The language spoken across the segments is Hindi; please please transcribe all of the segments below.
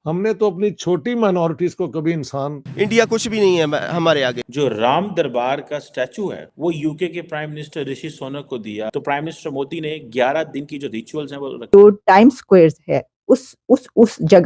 हमने तो अपनी छोटी माइनॉरिटीज को कभी इंसान इंडिया कुछ भी नहीं है हमारे आगे। जो राम दरबार का स्टैचू है वो यूके के प्राइम मिनिस्टर ऋषि सोनक को दिया, तो प्राइम मिनिस्टर मोदी ने 11 दिन की जो रिचुअल्स हैं वो जो टाइम स्क्वायर्स है उस जगह।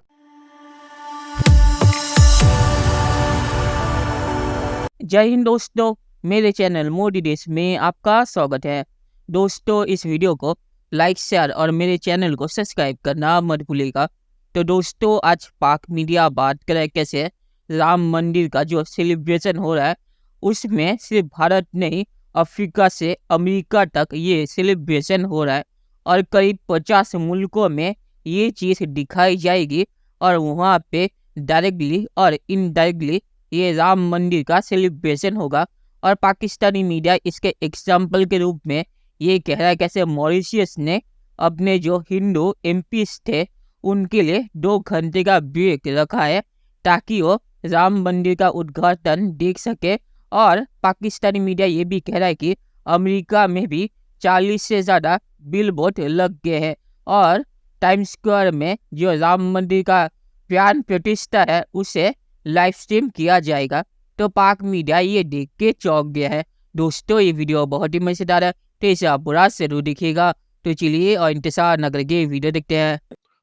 जय हिंद दोस्तों, मेरे चैनल मोदी देश में आपका स्वागत है। दोस्तों, इस वीडियो को लाइक, शेयर और मेरे चैनल को सब्सक्राइब करना मत भूलिएगा। तो दोस्तों, आज पाक मीडिया बात करें कैसे राम मंदिर का जो सेलिब्रेशन हो रहा है उसमें सिर्फ भारत नहीं, अफ्रीका से अमेरिका तक ये सेलिब्रेशन हो रहा है और करीब 50 मुल्कों में ये चीज़ दिखाई जाएगी और वहाँ पे डायरेक्टली और इनडायरेक्टली ये राम मंदिर का सेलिब्रेशन होगा। और पाकिस्तानी मीडिया इसके एग्जाम्पल के रूप में ये कह रहा है कैसे मॉरिशियस ने अपने जो हिंदू एमपीज थे उनके लिए 2 घंटे का ब्रेक रखा है ताकि वो राम मंदिर का उद्घाटन देख सके। और पाकिस्तानी मीडिया ये भी कह रहा है कि अमेरिका में भी 40 से ज़्यादा बिलबोर्ड लग गए हैं और टाइम स्क्वायर में जो राम मंदिर का प्राण प्रतिष्ठा है उसे लाइव स्ट्रीम किया जाएगा। तो पाक मीडिया ये देख के चौंक गया है। दोस्तों, ये वीडियो बहुत ही मजेदार है, तो इसे आप पूरा जरूर देखिएगा। तो चलिए और इंतजार न करके वीडियो देखते हैं।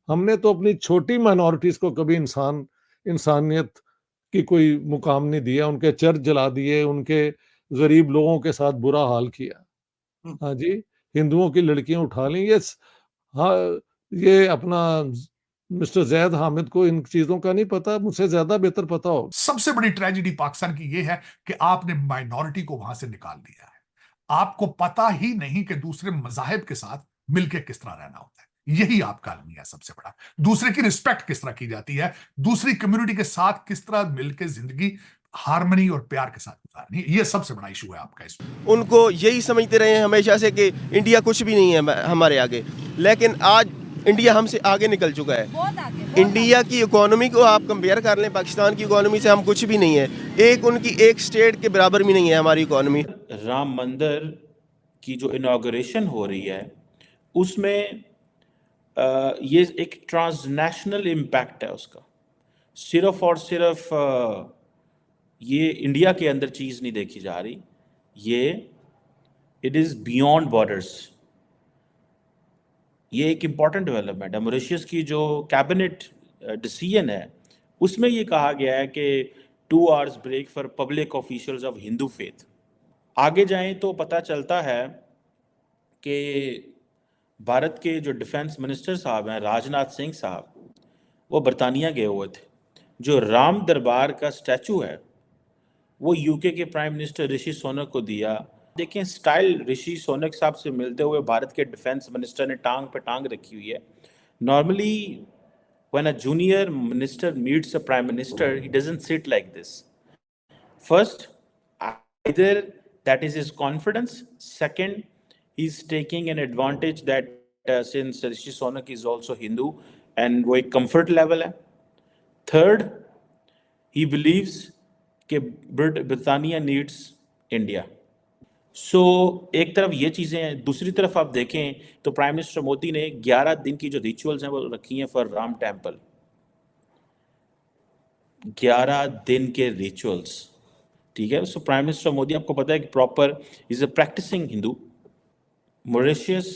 हमने तो अपनी छोटी माइनॉरिटीज को कभी इंसानियत की कोई मुकाम नहीं दिया। उनके चर्च जला दिए, उनके गरीब लोगों के साथ बुरा हाल किया। हाँ जी, हिंदुओं की लड़कियां उठा ली। ये अपना मिस्टर जैद हामिद को इन चीजों का नहीं पता, मुझसे ज्यादा बेहतर पता हो। सबसे बड़ी ट्रेजेडी पाकिस्तान की ये है कि आपने माइनॉरिटी को वहां से निकाल दिया है। आपको पता ही नहीं कि दूसरे मजाहिब के साथ मिलकर किस तरह रहना होता है। यही आपका अलमिया सबसे बड़ा। दूसरे की रिस्पेक्ट किस तरह की जाती है, दूसरी कम्युनिटी के साथ किस तरह मिलकर जिंदगी हार्मनी और प्यार के साथ गुजारनी, ये सबसे बड़ा इशू है आपका इसमें। उनको यही समझते रहे हैं हमेशा से कि इंडिया कुछ भी नहीं है हमारे आगे, लेकिन आज इंडिया हमसे आगे निकल चुका है। बहुत आगे। इंडिया की इकोनॉमी को आप कंपेयर कर लें पाकिस्तान की इकोनॉमी से, हम कुछ भी नहीं है। उनकी एक स्टेट के बराबर भी नहीं है हमारी इकोनॉमी। राम मंदिर की जो इनॉग्रेशन हो रही है उसमें ये एक ट्रांसनेशनल इम्पैक्ट है उसका। सिर्फ और सिर्फ ये इंडिया के अंदर चीज़ नहीं देखी जा रही, ये इट इज़ बियॉन्ड बॉर्डर्स। ये एक इम्पॉर्टेंट डेवलपमेंट है। मॉरिशस की जो कैबिनेट डिसीजन है उसमें ये कहा गया है कि 2 hours break for public officials of Hindu faith. आगे जाएं तो पता चलता है कि भारत के जो डिफेंस मिनिस्टर साहब हैं राजनाथ सिंह साहब, वो बरतानिया गए हुए थे। जो राम दरबार का स्टैचू है वो यूके के प्राइम मिनिस्टर ऋषि सोनक को दिया। देखें स्टाइल ऋषि सोनक साहब से मिलते हुए भारत के डिफेंस मिनिस्टर ने टांग पे टांग रखी हुई है। Normally when a junior minister meets a prime minister he doesn't sit like this. First, either that is his confidence, second he's taking an advantage that since Rishi Sonak is also Hindu and वो एक comfort level है। third, he believes कि ब्रिटानिया नीड्स इंडिया। सो एक तरफ ये चीज़ें हैं, दूसरी तरफ आप देखें तो प्राइम मिनिस्टर मोदी ने 11 दिन की जो रिचुअल्स हैं वो रखी हैं फॉर राम टेम्पल। 11 दिन के रिचुअल्स, ठीक है। सो प्राइम मिनिस्टर मोदी, आपको पता है कि proper is a practising Hindu. Mauritius,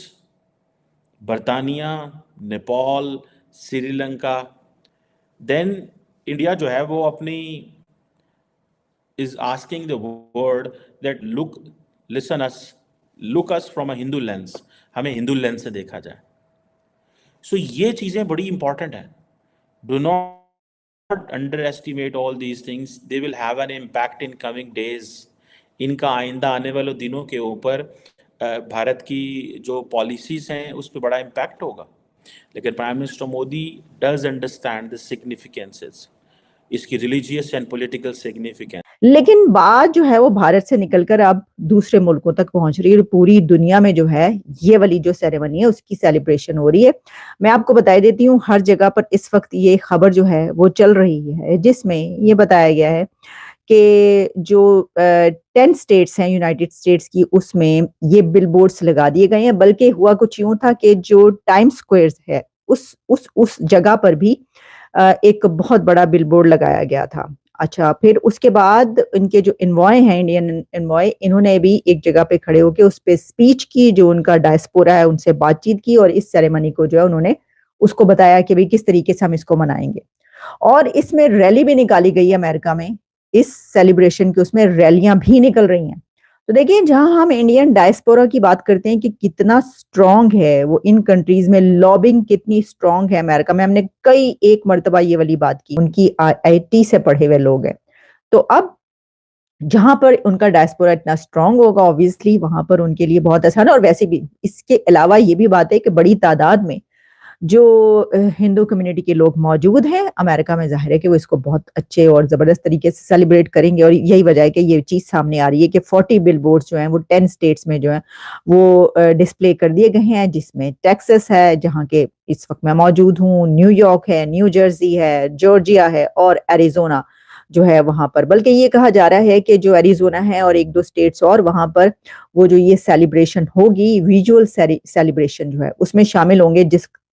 बरतानिया, नेपाल, श्रीलंका, देन इंडिया जो है वो अपनी is asking the world that look us from a Hindu lens, हमें हिंदू लेंस से देखा जाए। सो ये चीज़ें बड़ी इंपॉर्टेंट हैं। Do not under estimate all these things, they will have an impact in coming days. इनका आइंदा आने वाले दिनों के ऊपर भारत की जो पॉलिसीज़ हैं उस पर बड़ा इम्पैक्ट होगा। लेकिन prime minister Modi does understand the significances, इसकी रिलीजियस एंड पॉलिटिकल सिग्निफिकेंस। लेकिन बात जो है वो भारत से निकलकर अब दूसरे मुल्कों तक पहुंच रही है और पूरी दुनिया में जो है ये वाली जो सेरेमनी है उसकी सेलिब्रेशन हो रही है। मैं आपको बता देती हूँ, हर जगह पर इस वक्त ये खबर जो है वो चल रही है जिसमें ये बताया गया है कि जो 10 स्टेट्स हैं यूनाइटेड स्टेट्स की, उसमें ये बिलबोर्ड्स लगा दिए गए हैं। बल्कि हुआ कुछ यूं था कि जो टाइम स्क्वायर्स है उस जगह पर भी एक बहुत बड़ा बिलबोर्ड लगाया गया था। अच्छा, फिर उसके बाद इनके जो एनवॉय हैं, इंडियन एनवॉय, इन्होंने भी एक जगह पे खड़े होकर उस पे स्पीच की, जो उनका डायस्पोरा है उनसे बातचीत की, और इस सेरेमनी को जो है उन्होंने उसको बताया कि भाई किस तरीके से हम इसको मनाएंगे। और इसमें रैली भी निकाली गई है अमेरिका में, इस सेलिब्रेशन की उसमें रैलियां भी निकल रही हैं। तो देखिए, जहां हम इंडियन डायस्पोरा की बात करते हैं कि कितना स्ट्रांग है वो इन कंट्रीज में, लॉबिंग कितनी स्ट्रांग है अमेरिका में, हमने कई एक मर्तबा ये वाली बात की, उनकी आईआईटी से पढ़े हुए लोग हैं। तो अब जहां पर उनका डायस्पोरा इतना स्ट्रांग होगा, ऑब्वियसली वहां पर उनके लिए बहुत आसान है। और वैसे भी इसके अलावा ये भी बात है कि बड़ी तादाद में जो हिंदू कम्युनिटी के लोग मौजूद हैं अमेरिका में, जाहिर है कि वो इसको बहुत अच्छे और जबरदस्त तरीके से सेलिब्रेट करेंगे। और यही वजह है कि ये चीज सामने आ रही है कि 40 बिलबोर्ड्स जो हैं वो 10 स्टेट्स में जो है वो डिस्प्ले कर दिए गए हैं, जिसमें टेक्सास है, जहाँ के इस वक्त मैं मौजूद हूँ, न्यूयॉर्क है, न्यू जर्सी है, जॉर्जिया है, और एरिजोना जो है वहां पर। बल्कि ये कहा जा रहा है कि जो एरिजोना है और एक दो स्टेट्स और, वहां पर वो जो ये सेलिब्रेशन होगी, विजुअल सेलिब्रेशन जो है उसमें शामिल होंगे।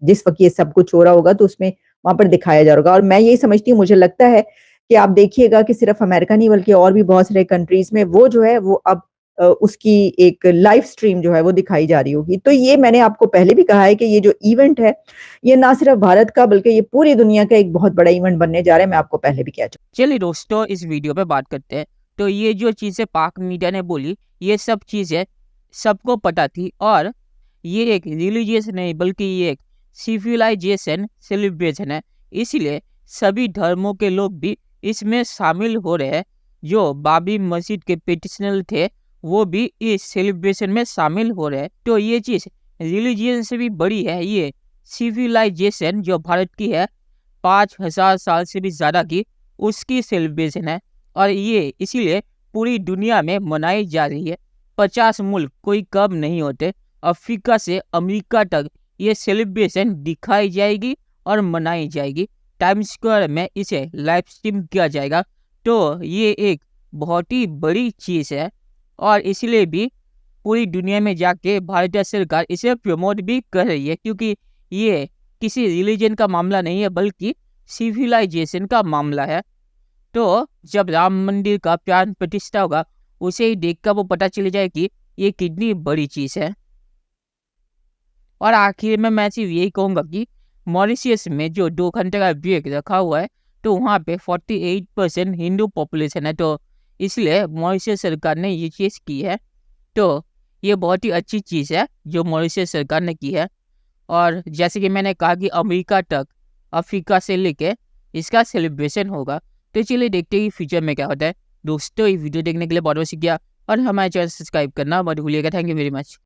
जिस वक्त ये सब कुछ हो रहा होगा तो उसमें वहां पर दिखाया जा होगा। और मैं यही समझती हूँ, मुझे लगता है कि आप देखिएगा कि सिर्फ अमेरिका नहीं बल्कि और भी बहुत सारे कंट्रीज में वो जो है वो अब उसकी एक लाइव स्ट्रीम जो है वो दिखाई जा रही होगी। तो ये मैंने आपको पहले भी कहा है कि ये जो इवेंट है ये ना सिर्फ भारत का बल्कि ये पूरी दुनिया का एक बहुत बड़ा इवेंट बनने जा रहा है। मैं आपको पहले भी कह चुका। चलिए दोस्तों, इस वीडियो पे बात करते हैं। तो ये जो चीज़ें पाक मीडिया ने बोली, ये सब चीज़ें सबको पता थी, और ये एक रिलीजियस नहीं बल्कि ये एक सिविलाइजेशन सेलिब्रेशन है। इसलिए सभी धर्मों के लोग भी इसमें शामिल हो रहे हैं। जो बाबरी मस्जिद के पिटिशनर थे वो भी इस सेलिब्रेशन में शामिल हो रहे हैं। तो ये चीज़ रिलीजियन से भी बड़ी है। ये सिविलाइजेशन जो भारत की है 5000 साल से भी ज़्यादा की, उसकी सेलिब्रेशन है, और ये इसीलिए पूरी दुनिया में मनाई जा रही है। 50 मुल्क कोई कम नहीं होते, अफ्रीका से अमेरिका तक ये सेलिब्रेशन दिखाई जाएगी और मनाई जाएगी। टाइम्स स्क्वायर में इसे लाइव स्ट्रीम किया जाएगा। तो ये एक बहुत ही बड़ी चीज़ है, और इसलिए भी पूरी दुनिया में जाके भारतीय सरकार इसे प्रमोट भी कर रही है, क्योंकि ये किसी रिलीजन का मामला नहीं है बल्कि सिविलाइजेशन का मामला है। तो जब राम मंदिर का प्राण प्रतिष्ठा होगा, उसे ही देखकर वो पता चल जाए कि ये कितनी बड़ी चीज़ है। और आखिर में मैं सिर्फ यही कहूँगा कि मॉरिशियस में जो 2 घंटे का ब्रेक रखा हुआ है, तो वहाँ पे 48% हिंदू पॉपुलेशन है। तो इसलिए मॉरिशियस सरकार ने ये चीज़ की है। तो ये बहुत ही अच्छी चीज़ है जो मॉरिशियस सरकार ने की है। और जैसे कि मैंने कहा कि अमेरिका तक, अफ्रीका से लेके इसका सेलिब्रेशन होगा। तो चलिए देखते हैं फ्यूचर में क्या होता है। दोस्तों, ये वीडियो देखने के लिए बहुत बहुत शुक्रिया, और हमारे चैनल सब्सक्राइब करना मत भूलिएगा। Thank you very much.